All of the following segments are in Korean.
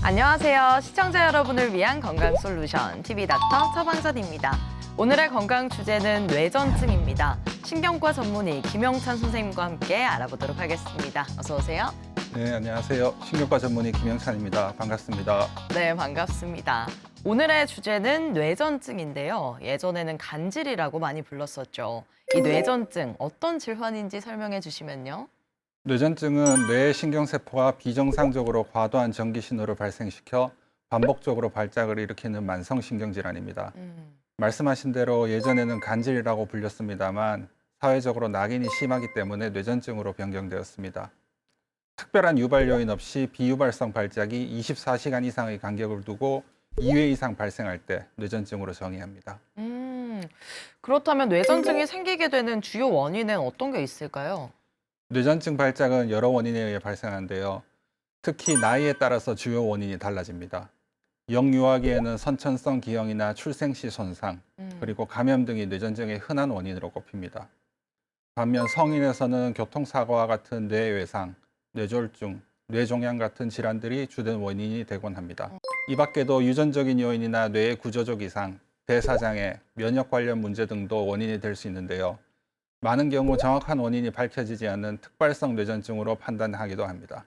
안녕하세요. 시청자 여러분을 위한 건강 솔루션 TV 닥터 처방전입니다. 오늘의 건강 주제는 뇌전증입니다. 신경과 전문의 김영찬 선생님과 함께 알아보도록 하겠습니다. 어서 오세요. 네, 안녕하세요. 신경과 전문의 김영찬입니다. 반갑습니다. 네, 반갑습니다. 오늘의 주제는 뇌전증인데요. 예전에는 간질이라고 많이 불렀었죠. 이 뇌전증 어떤 질환인지 설명해 주시면요. 뇌전증은 뇌의 신경세포가 비정상적으로 과도한 전기 신호를 발생시켜 반복적으로 발작을 일으키는 만성신경질환입니다. 말씀하신 대로 예전에는 간질이라고 불렸습니다만 사회적으로 낙인이 심하기 때문에 뇌전증으로 변경되었습니다. 특별한 유발 요인 없이 비유발성 발작이 24시간 이상의 간격을 두고 2회 이상 발생할 때 뇌전증으로 정의합니다. 그렇다면 뇌전증이 생기게 되는 주요 원인은 어떤 게 있을까요? 뇌전증 발작은 여러 원인에 의해 발생하는데요. 특히 나이에 따라서 주요 원인이 달라집니다. 영유아기에는 선천성 기형이나 출생시 손상, 그리고 감염 등이 뇌전증의 흔한 원인으로 꼽힙니다. 반면 성인에서는 교통사고와 같은 뇌외상, 뇌졸중, 뇌종양 같은 질환들이 주된 원인이 되곤 합니다. 이 밖에도 유전적인 요인이나 뇌의 구조적 이상, 대사장애, 면역 관련 문제 등도 원인이 될 수 있는데요. 많은 경우 정확한 원인이 밝혀지지 않는 특발성 뇌전증으로 판단하기도 합니다.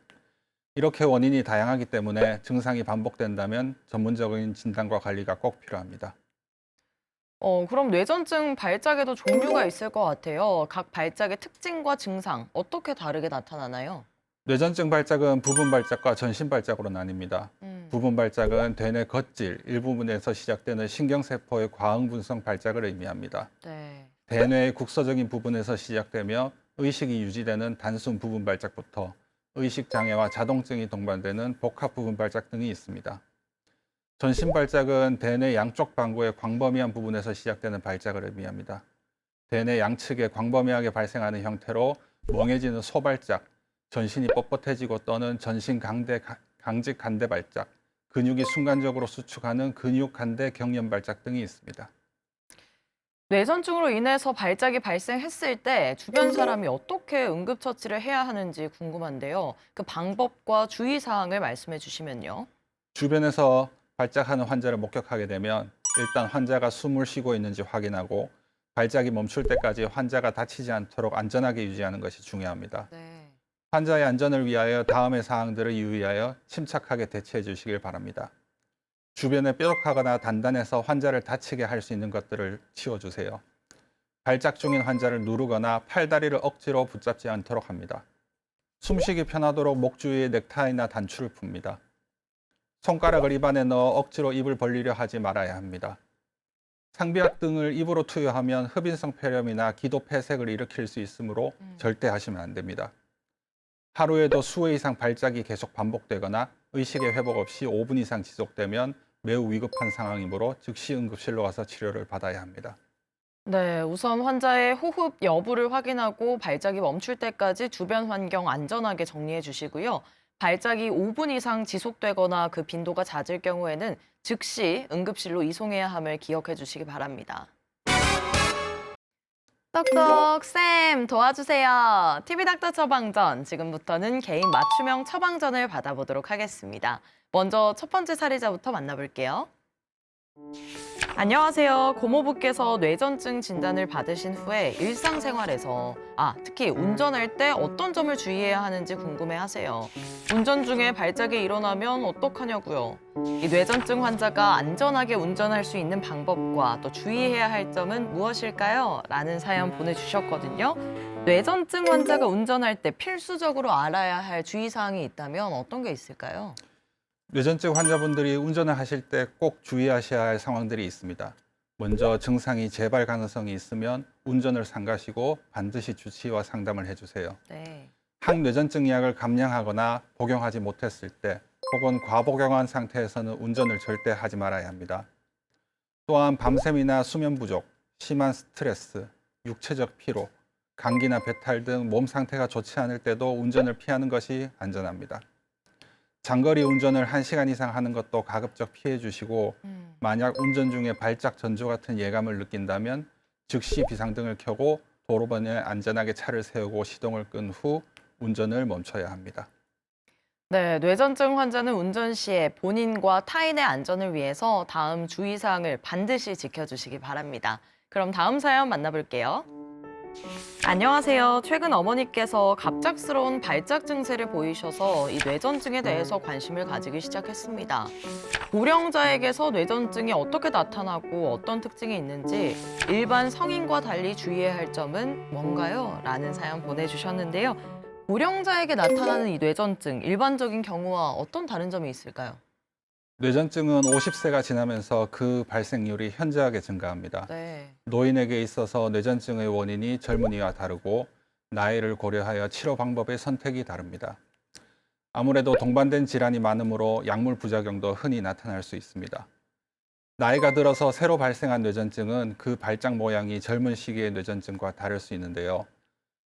이렇게 원인이 다양하기 때문에 증상이 반복된다면 전문적인 진단과 관리가 꼭 필요합니다. 그럼 뇌전증 발작에도 종류가 있을 것 같아요. 각 발작의 특징과 증상 어떻게 다르게 나타나나요? 뇌전증 발작은 부분 발작과 전신 발작으로 나뉩니다. 부분 발작은 대뇌 겉질 일부분에서 시작되는 신경세포의 과응분성 발작을 의미합니다. 네. 대뇌의 국소적인 부분에서 시작되며 의식이 유지되는 단순 부분 발작부터 의식 장애와 자동증이 동반되는 복합 부분 발작 등이 있습니다. 전신 발작은 대뇌 양쪽 방구의 광범위한 부분에서 시작되는 발작을 의미합니다. 대뇌 양측에 광범위하게 발생하는 형태로 멍해지는 소발작, 전신이 뻣뻣해지고 떠는 전신 강직 간대 발작, 근육이 순간적으로 수축하는 근육 간대 경련 발작 등이 있습니다. 뇌전증으로 인해서 발작이 발생했을 때 주변 사람이 어떻게 응급처치를 해야 하는지 궁금한데요. 그 방법과 주의사항을 말씀해 주시면요. 주변에서 발작하는 환자를 목격하게 되면 일단 환자가 숨을 쉬고 있는지 확인하고 발작이 멈출 때까지 환자가 다치지 않도록 안전하게 유지하는 것이 중요합니다. 네. 환자의 안전을 위하여 다음의 사항들을 유의하여 침착하게 대처해 주시길 바랍니다. 주변에 뾰족하거나 단단해서 환자를 다치게 할 수 있는 것들을 치워주세요. 발작 중인 환자를 누르거나 팔다리를 억지로 붙잡지 않도록 합니다. 숨쉬기 편하도록 목 주위에 넥타이나 단추를 풉니다. 손가락을 입안에 넣어 억지로 입을 벌리려 하지 말아야 합니다. 상비약 등을 입으로 투여하면 흡인성 폐렴이나 기도 폐색을 일으킬 수 있으므로 절대 하시면 안 됩니다. 하루에도 수회 이상 발작이 계속 반복되거나 의식의 회복 없이 5분 이상 지속되면 매우 위급한 상황이므로 즉시 응급실로 가서 치료를 받아야 합니다. 네, 우선 환자의 호흡 여부를 확인하고 발작이 멈출 때까지 주변 환경 안전하게 정리해 주시고요. 발작이 5분 이상 지속되거나 그 빈도가 잦을 경우에는 즉시 응급실로 이송해야 함을 기억해 주시기 바랍니다. 똑똑 쌤 도와주세요. TV 닥터 처방전, 지금부터는 개인 맞춤형 처방전을 받아보도록 하겠습니다. 먼저 첫 번째 사례자부터 만나볼게요. 안녕하세요. 고모부께서 뇌전증 진단을 받으신 후에 일상생활에서 특히 운전할 때 어떤 점을 주의해야 하는지 궁금해하세요. 운전 중에 발작이 일어나면 어떡하냐고요. 이 뇌전증 환자가 안전하게 운전할 수 있는 방법과 또 주의해야 할 점은 무엇일까요? 라는 사연 보내주셨거든요. 뇌전증 환자가 운전할 때 필수적으로 알아야 할 주의사항이 있다면 어떤 게 있을까요? 뇌전증 환자분들이 운전을 하실 때 꼭 주의하셔야 할 상황들이 있습니다. 먼저 증상이 재발 가능성이 있으면 운전을 삼가시고 반드시 주치의와 상담을 해주세요. 네. 항뇌전증 약을 감량하거나 복용하지 못했을 때 혹은 과복용한 상태에서는 운전을 절대 하지 말아야 합니다. 또한 밤샘이나 수면 부족, 심한 스트레스, 육체적 피로, 감기나 배탈 등 몸 상태가 좋지 않을 때도 운전을 피하는 것이 안전합니다. 장거리 운전을 1시간 이상 하는 것도 가급적 피해 주시고 만약 운전 중에 발작 전조 같은 예감을 느낀다면 즉시 비상등을 켜고 도로변에 안전하게 차를 세우고 시동을 끈 후 운전을 멈춰야 합니다. 네, 뇌전증 환자는 운전 시에 본인과 타인의 안전을 위해서 다음 주의사항을 반드시 지켜주시기 바랍니다. 그럼 다음 사연 만나볼게요. 안녕하세요. 최근 어머니께서 갑작스러운 발작 증세를 보이셔서 이 뇌전증에 대해서 관심을 가지기 시작했습니다. 고령자에게서 뇌전증이 어떻게 나타나고 어떤 특징이 있는지 일반 성인과 달리 주의해야 할 점은 뭔가요? 라는 사연 보내주셨는데요. 고령자에게 나타나는 이 뇌전증, 일반적인 경우와 어떤 다른 점이 있을까요? 뇌전증은 50세가 지나면서 그 발생률이 현저하게 증가합니다. 네. 노인에게 있어서 뇌전증의 원인이 젊은이와 다르고 나이를 고려하여 치료 방법의 선택이 다릅니다. 아무래도 동반된 질환이 많으므로 약물 부작용도 흔히 나타날 수 있습니다. 나이가 들어서 새로 발생한 뇌전증은 그 발작 모양이 젊은 시기의 뇌전증과 다를 수 있는데요.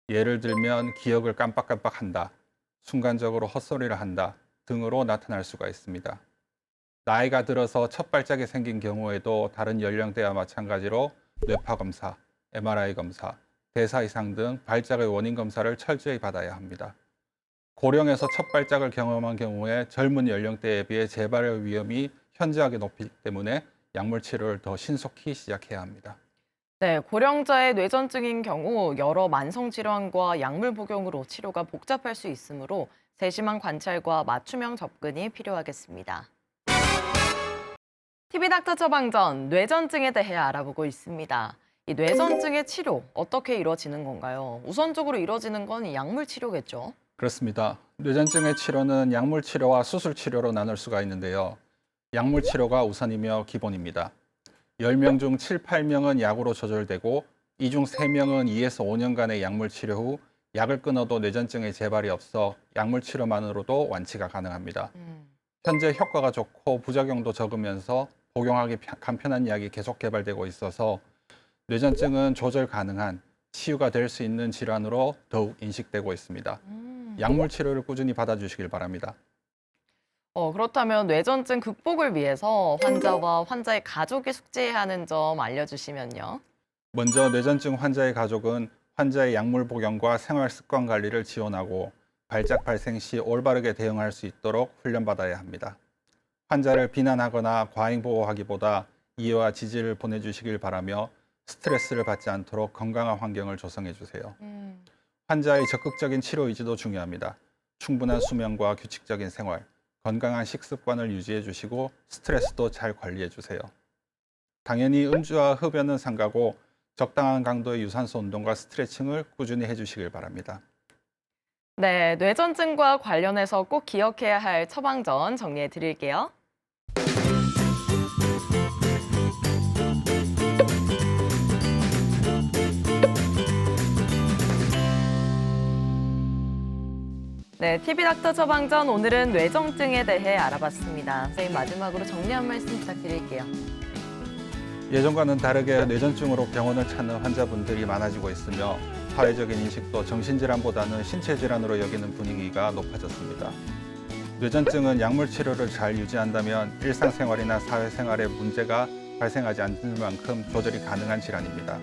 예를 들면 기억을 깜빡깜빡한다, 순간적으로 헛소리를 한다 등으로 나타날 수가 있습니다. 나이가 들어서 첫 발작이 생긴 경우에도 다른 연령대와 마찬가지로 뇌파 검사, MRI 검사, 대사 이상 등 발작의 원인 검사를 철저히 받아야 합니다. 고령에서 첫 발작을 경험한 경우에 젊은 연령대에 비해 재발의 위험이 현저하게 높기 때문에 약물 치료를 더 신속히 시작해야 합니다. 네, 고령자의 뇌전증인 경우 여러 만성 질환과 약물 복용으로 치료가 복잡할 수 있으므로 세심한 관찰과 맞춤형 접근이 필요하겠습니다. TV닥터 처방전, 뇌전증에 대해 알아보고 있습니다. 이 뇌전증의 치료, 어떻게 이루어지는 건가요? 우선적으로 이루어지는 건 약물 치료겠죠? 그렇습니다. 뇌전증의 치료는 약물 치료와 수술 치료로 나눌 수가 있는데요. 약물 치료가 우선이며 기본입니다. 10명 중 7, 8명은 약으로 조절되고 이 중 3명은 2에서 5년간의 약물 치료 후 약을 끊어도 뇌전증의 재발이 없어 약물 치료만으로도 완치가 가능합니다. 현재 효과가 좋고 부작용도 적으면서 복용하기 간편한 약이 계속 개발되고 있어서 뇌전증은 조절 가능한 치유가 될 수 있는 질환으로 더욱 인식되고 있습니다. 약물 치료를 꾸준히 받아주시길 바랍니다. 그렇다면 뇌전증 극복을 위해서 환자와 환자의 가족이 숙지해야 하는 점 알려주시면요. 먼저 뇌전증 환자의 가족은 환자의 약물 복용과 생활 습관 관리를 지원하고 발작 발생 시 올바르게 대응할 수 있도록 훈련받아야 합니다. 환자를 비난하거나 과잉 보호하기보다 이해와 지지를 보내주시길 바라며 스트레스를 받지 않도록 건강한 환경을 조성해 주세요. 환자의 적극적인 치료 의지도 중요합니다. 충분한 수면과 규칙적인 생활, 건강한 식습관을 유지해 주시고 스트레스도 잘 관리해 주세요. 당연히 음주와 흡연은 삼가고 적당한 강도의 유산소 운동과 스트레칭을 꾸준히 해주시길 바랍니다. 네, 뇌전증과 관련해서 꼭 기억해야 할 처방전 정리해 드릴게요. 네, TV닥터 처방전 오늘은 뇌전증에 대해 알아봤습니다. 선생님 마지막으로 정리 한 말씀 부탁드릴게요. 예전과는 다르게 뇌전증으로 병원을 찾는 환자분들이 많아지고 있으며 사회적인 인식도 정신질환보다는 신체질환으로 여기는 분위기가 높아졌습니다. 뇌전증은 약물 치료를 잘 유지한다면 일상생활이나 사회생활에 문제가 발생하지 않을 만큼 조절이 가능한 질환입니다.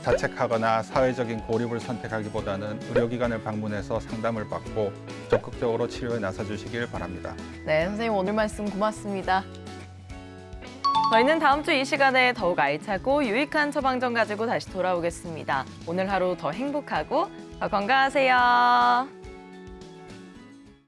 자책하거나 사회적인 고립을 선택하기보다는 의료기관을 방문해서 상담을 받고 적극적으로 치료에 나서주시길 바랍니다. 네, 선생님 오늘 말씀 고맙습니다. 저희는 다음 주 이 시간에 더욱 알차고 유익한 처방전 가지고 다시 돌아오겠습니다. 오늘 하루 더 행복하고 더 건강하세요.